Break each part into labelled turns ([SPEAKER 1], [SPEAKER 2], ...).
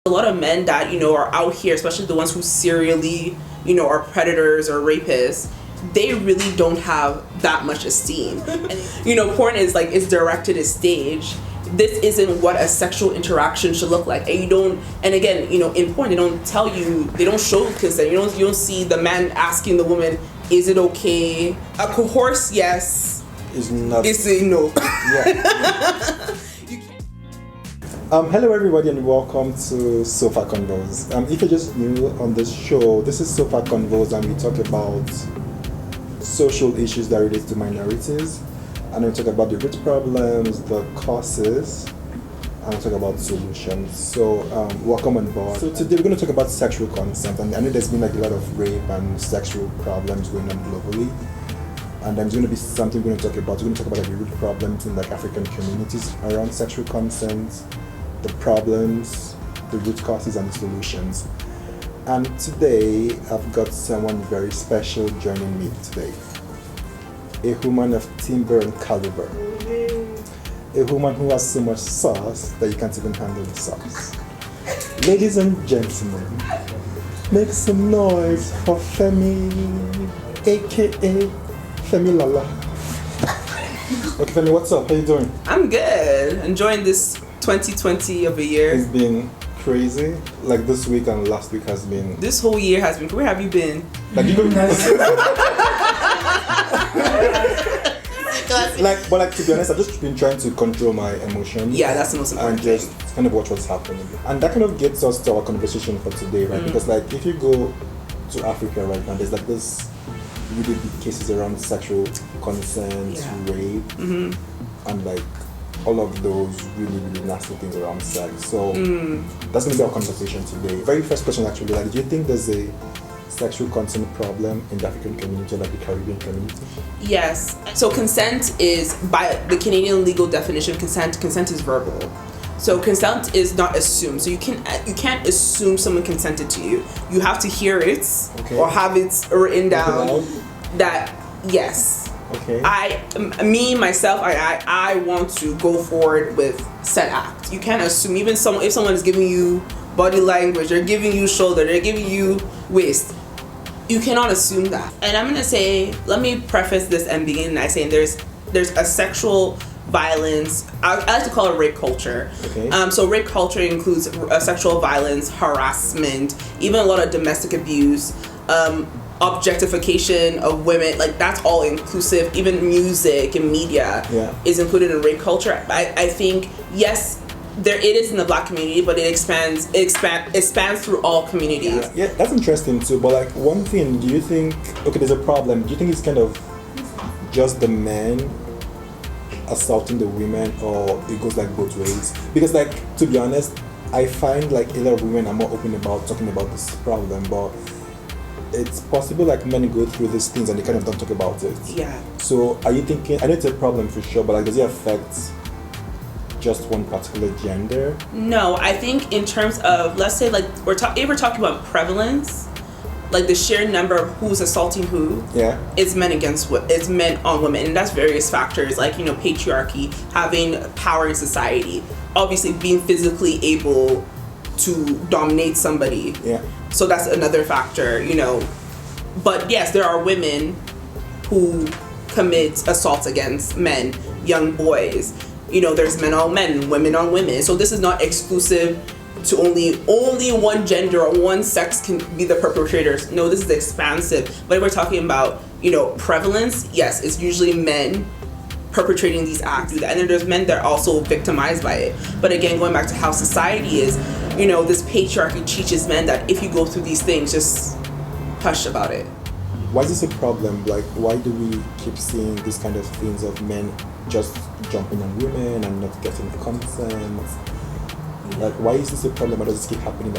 [SPEAKER 1] A lot of men that, are out here, especially the ones who serially, are predators or rapists, they really don't have that much esteem. And, porn is directed as stage. This isn't what a sexual interaction should look like. And again, in porn, they don't tell you, they don't show consent. You don't see the man asking the woman, is it okay? A coerce, yes.
[SPEAKER 2] Is not.
[SPEAKER 1] Is a no.
[SPEAKER 2] Yeah. Hello everybody and welcome to Sofa Convos. If you're just new on this show, this is Sofa Convos and we talk about social issues that relate to minorities, and we talk about the root problems, the causes, and we talk about solutions. So welcome on board. So today we're going to talk about sexual consent, and I know there's been a lot of rape and sexual problems going on globally. And there's going to be something we're going to talk about. We're going to talk about the root problems in African communities around sexual consent, the problems, the root causes, and the solutions. And today, I've got someone very special joining me today. A woman of timber and caliber. A woman who has so much sauce that you can't even handle the sauce. Ladies and gentlemen, make some noise for Femi, aka Femi Lala. Okay, Femi, what's up? How you doing?
[SPEAKER 1] I'm good. Enjoying this 2020 of a year.
[SPEAKER 2] It's been crazy. Like this week and last week has been.
[SPEAKER 1] This whole year has been. Where have you been?
[SPEAKER 2] Like you don't. But to be honest, I've just been trying to control my emotions.
[SPEAKER 1] Yeah, that's the most important
[SPEAKER 2] and just kind of watch what's happening. And that kind of gets us to our conversation for today, right? Because if you go to Africa right now, there's this really big cases around sexual consent, rape, and all of those really, really nasty things around sex. So that's going to be our conversation today. Very first question actually, do you think there's a sexual consent problem in the African community, like the Caribbean community?
[SPEAKER 1] Yes. So consent is, by the Canadian legal definition, consent is verbal. So consent is not assumed. So you can't assume someone consented to you. You have to hear it or have it written down that yes.
[SPEAKER 2] Okay.
[SPEAKER 1] I want to go forward with said act. You can't assume. Even if someone is giving you body language, they're giving you shoulder, they're giving you waist, you cannot assume that. And I'm gonna say, let me preface this and begin by saying there's a sexual violence. I like to call it rape culture.
[SPEAKER 2] Okay.
[SPEAKER 1] So rape culture includes sexual violence, harassment, even a lot of domestic abuse. Objectification of women, that's all inclusive. Even music and media is included in rape culture. I think yes, it is in the Black community, but it spans through all communities.
[SPEAKER 2] Yeah, that's interesting too. But one thing, do you think there's a problem? Do you think it's kind of just the men assaulting the women, or it goes both ways? Because to be honest, I find a lot of women are more open about talking about this problem, but it's possible men go through these things and they kind of don't talk about it.
[SPEAKER 1] Yeah.
[SPEAKER 2] So are you thinking, I know it's a problem for sure, but does it affect just one particular gender? No,
[SPEAKER 1] I think in terms of, let's say if we're talking about prevalence, the sheer number of who's assaulting who, it's it's men on women, and that's various factors patriarchy, having power in society, obviously being physically able to dominate somebody.
[SPEAKER 2] Yeah.
[SPEAKER 1] So that's another factor, But yes, there are women who commit assaults against men, young boys. There's men on men, women on women. So this is not exclusive to only one gender or one sex can be the perpetrators. No, this is expansive. But if we're talking about, prevalence, yes, it's usually men perpetrating these acts. And then there's men that are also victimized by it. But again, going back to how society is, this patriarchy teaches men that if you go through these things, just hush about it.
[SPEAKER 2] Why is this a problem? Why do we keep seeing these kind of things of men just jumping on women and not getting consent? Why is this a problem? Why does this keep happening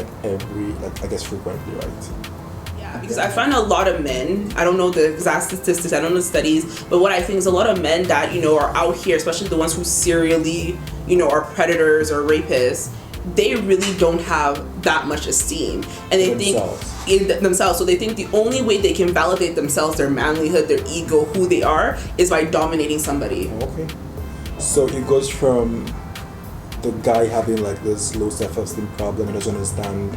[SPEAKER 2] frequently, right?
[SPEAKER 1] Because I find a lot of men, I don't know the exact statistics, I don't know the studies, but what I think is a lot of men that, are out here, especially the ones who serially, are predators or rapists, they really don't have that much esteem. And they think in themselves. So they think the only way they can validate themselves, their manlyhood, their ego, who they are, is by dominating somebody.
[SPEAKER 2] Okay. So it goes from the guy having like this low self-esteem problem and doesn't understand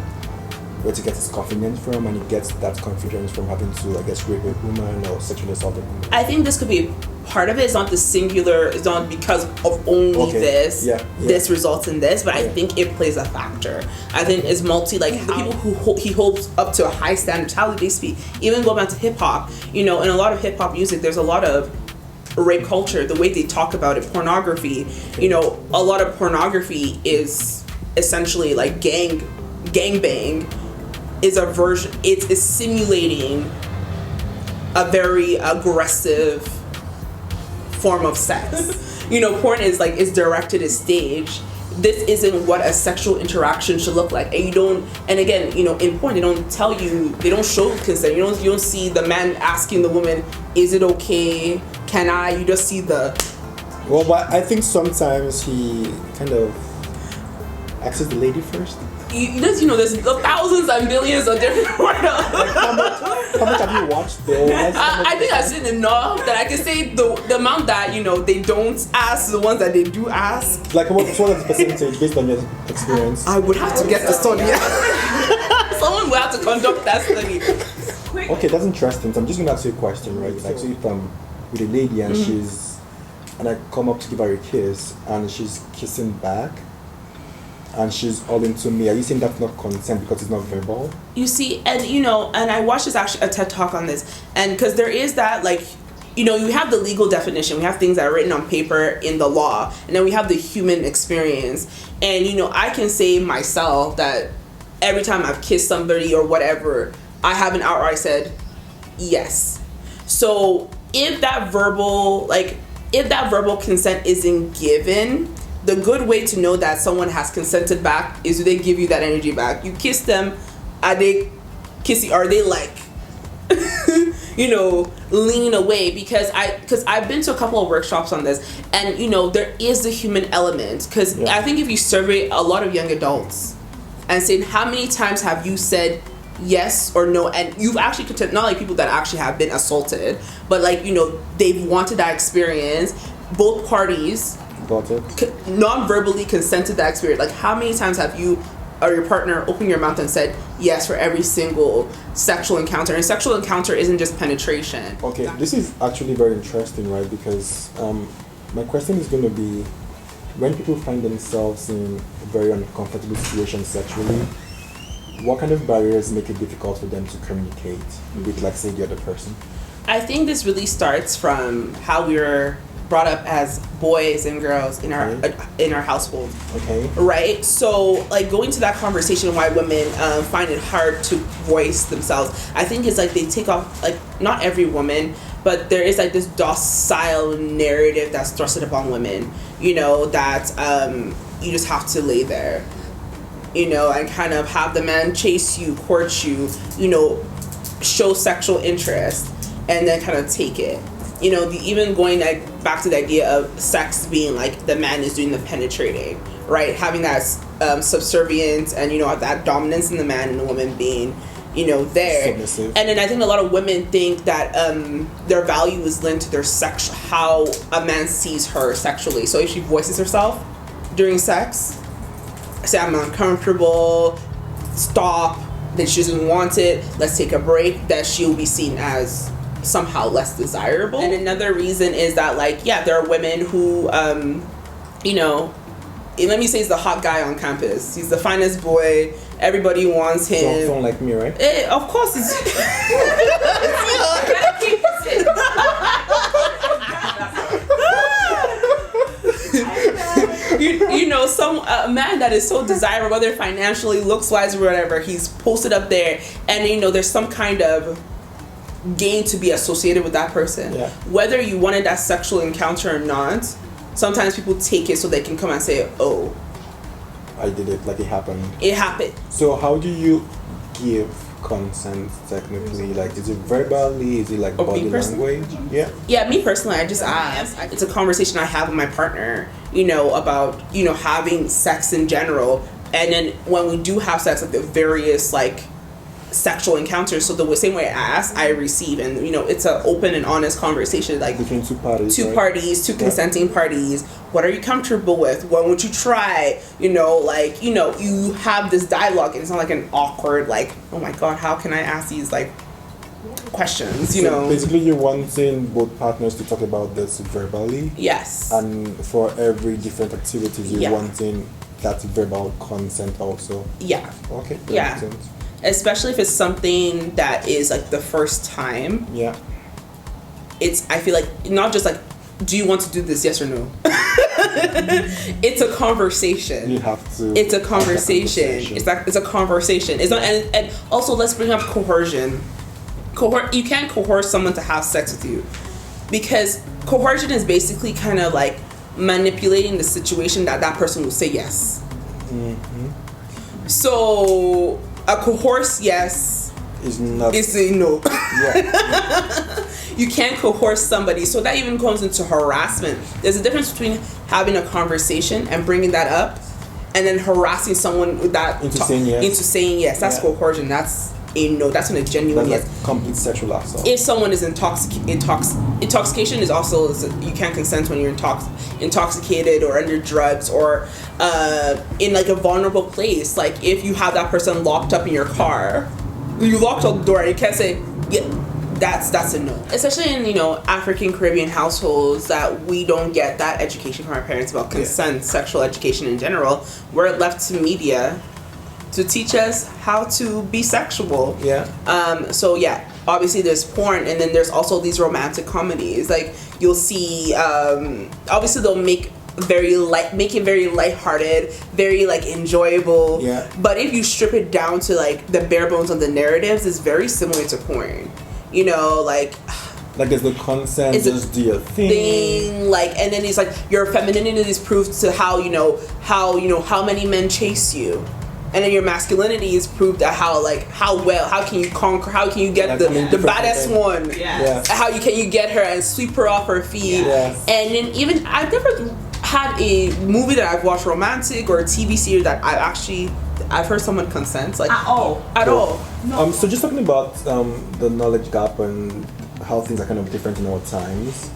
[SPEAKER 2] where to get his confidence from, and he gets that confidence from having to, I guess, rape a woman or sexually assault a woman.
[SPEAKER 1] I think this could be part of it. It's not the singular. It's not because of only this. This results in this, but I think it plays a factor. I think it's multi. Like the people who he holds up to a high standard, how they speak. Even go back to hip hop. You know, in a lot of hip hop music, there's a lot of rape culture. The way they talk about it, pornography. You know, a lot of pornography is essentially like gangbang. Is a version. It's simulating a very aggressive form of sex. You know, porn is like, it's directed, it's staged. This isn't what a sexual interaction should look like. And you don't, and again, you know, in porn, they don't tell you, they don't show consent. You don't see the man asking the woman, is it okay? Can I? You just see the...
[SPEAKER 2] Well, but I think sometimes he kind of asks the lady first.
[SPEAKER 1] There's thousands and billions of different pornos.
[SPEAKER 2] How much have you watched though?
[SPEAKER 1] I think I've seen enough that I can say the amount that, you know, they don't ask, the ones that they do ask.
[SPEAKER 2] Like what is the percentage based on your experience?
[SPEAKER 1] I would have to get the study. Someone will have to conduct that study.
[SPEAKER 2] Okay, that's interesting. So I'm just gonna ask you a question, right? Like, so if I'm with a lady and and I come up to give her a kiss and she's kissing back, and she's all into me, are you saying that's not consent because it's not verbal? You see, and you know, and I watched a TED talk on this, and because there is that, like, you know, you have the legal definition, we have things that are written on paper in the law, and then we have the human experience. And you know, I can say myself that every time I've kissed somebody or whatever, I haven't outright said yes. So if that verbal consent isn't given, the good way to know that someone has consented back is, do they give you that energy back? You kiss them, are they kissing? Are they like, you know, leaning away? Because I've been to a couple of workshops on this, and you know, there is the human element. Because I think if you survey a lot of young adults and say, how many times have you said yes or no, and you've actually not like people that actually have been assaulted, but like, you know, they've wanted that experience, both parties non-verbally consented that experience. Like, how many times have you or your partner opened your mouth and said yes for every single sexual encounter? And sexual encounter isn't just penetration. Okay, this is actually very interesting, right? Because my question is going to be, when people find themselves in a very uncomfortable situation sexually, what kind of barriers make it difficult for them to communicate with, like, say, the other person? I think this really starts from how we're brought up as boys and girls in our household. Okay. Right? So, like, going to that conversation why women find it hard to voice themselves, I think it's like they take off, like, not every woman, but there is like this docile narrative that's thrusted upon women, you know, that you just have to lay there, you know, and kind of have the man chase you, court you, you know, show sexual interest, and then kind of take it. You know, even going back to the idea of sex being like the man is doing the penetrating, right? Having that subservience and, you know, that dominance in the man and the woman being, you know, there. Submissive. And then I think a lot of women think that their value is linked to their sex, how a man sees her sexually. So if she voices herself during sex, say I'm uncomfortable, stop, then she doesn't want it, let's take a break, that she'll be seen as somehow less desirable. And another reason is that, like, yeah, there are women who, you know, let me say he's the hot guy on campus. He's the finest boy. Everybody wants him. Someone like me, right? Of course it's you know, some man that is so desirable, whether financially, looks-wise, or whatever, he's posted up there, and, you know, there's some kind of gain to be associated with that person. Yeah. Whether you wanted that sexual encounter or not, sometimes people take it so they can come and say, oh, I did it, like it happened. It happened. So how do you give consent technically? Like, is it verbally? Is it like body language? Yeah. Yeah, me personally, I just ask. It's a conversation I have with my partner, you know, about, you know, having sex in general. And then when we do have sex, like the various, like,
[SPEAKER 1] sexual encounters. So the same way I ask, I receive, and it's an open and honest conversation, like
[SPEAKER 2] between two parties,
[SPEAKER 1] two consenting parties. What are you comfortable with? What would you try? You have this dialogue, and it's not like an awkward, like, oh my god, how can I ask these like questions?
[SPEAKER 2] So basically, you're wanting both partners to talk about this verbally.
[SPEAKER 1] Yes.
[SPEAKER 2] And for every different activities, you're wanting that verbal consent also.
[SPEAKER 1] Yeah.
[SPEAKER 2] Okay.
[SPEAKER 1] Yeah. Especially if it's something that is like the first time.
[SPEAKER 2] Yeah.
[SPEAKER 1] I feel like not just like, do you want to do this? Yes or no? It's a conversation.
[SPEAKER 2] You have to.
[SPEAKER 1] It's a conversation. It's a conversation. It's not, and also let's bring up coercion. You can't coerce someone to have sex with you, because coercion is basically kind of like manipulating the situation that person will say yes. Mm-hmm. So a coerced yes is a no. Yeah. You can't coerce somebody, so that even comes into harassment. There's a difference between having a conversation and bringing that up, and then harassing someone with that
[SPEAKER 2] into saying yes.
[SPEAKER 1] That's coercion. That's a no. That's when a genuine yes.
[SPEAKER 2] Like complete sexual assault.
[SPEAKER 1] If someone is intoxication is also, you can't consent when you're intoxicated or under drugs or in like a vulnerable place. Like if you have that person locked up in your car, you locked up the door, and you can't say that's a no. Especially in African Caribbean households that we don't get that education from our parents about consent, sexual education in general. We're left to media to teach us how to be sexual.
[SPEAKER 2] Yeah.
[SPEAKER 1] So yeah, obviously there's porn, and then there's also these romantic comedies. Like you'll see, obviously they'll make it very lighthearted, very like enjoyable.
[SPEAKER 2] Yeah.
[SPEAKER 1] But if you strip it down to like the bare bones of the narratives, it's very similar to porn. Like
[SPEAKER 2] there's no consent, just do your thing.
[SPEAKER 1] Like, and then it's like your femininity is proved to how many men chase you. And then your masculinity is proved at how can you conquer, how can you get the baddest one, how can you get her and sweep her off her feet. And then even I've never had a movie that I've watched romantic or a TV series that I've heard someone consent at all.
[SPEAKER 2] No. So just talking about the knowledge gap and how things are kind of different in our times,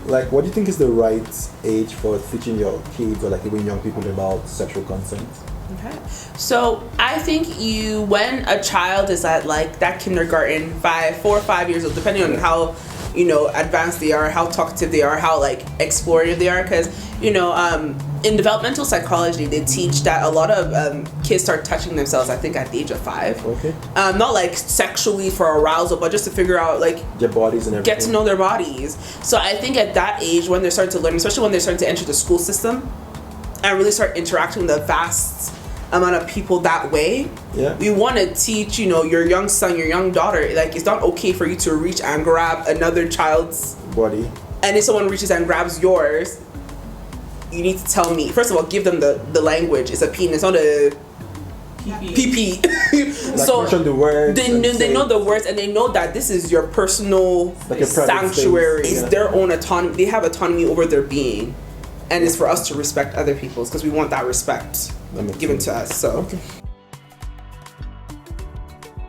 [SPEAKER 2] like what do you think is the right age for teaching your kids or like even young people about sexual consent?
[SPEAKER 1] Okay. So I think when a child is at like that kindergarten, 4 or 5 years old, depending on how advanced they are, how talkative they are, how like explorative they are, because in developmental psychology they teach that a lot of kids start touching themselves, I think, at the age of 5.
[SPEAKER 2] Okay.
[SPEAKER 1] Not like sexually for arousal, but just to figure out like
[SPEAKER 2] their bodies and everything.
[SPEAKER 1] Get to know their bodies. So I think at that age, when they're starting to learn, especially when they're starting to enter the school system and really start interacting with the vast amount of people that way, we want to teach your young son, your young daughter, like it's not okay for you to reach and grab another child's
[SPEAKER 2] body, and
[SPEAKER 1] if someone reaches and grabs yours, you need to tell me. First of all, give them the language. It's a penis, not a pee.
[SPEAKER 2] Like,
[SPEAKER 1] so
[SPEAKER 2] the words
[SPEAKER 1] they know the words, and they know that this is your personal sanctuary. It's their own autonomy. They have autonomy over their being, and it's for us to respect other people's, because we want that respect given to us. So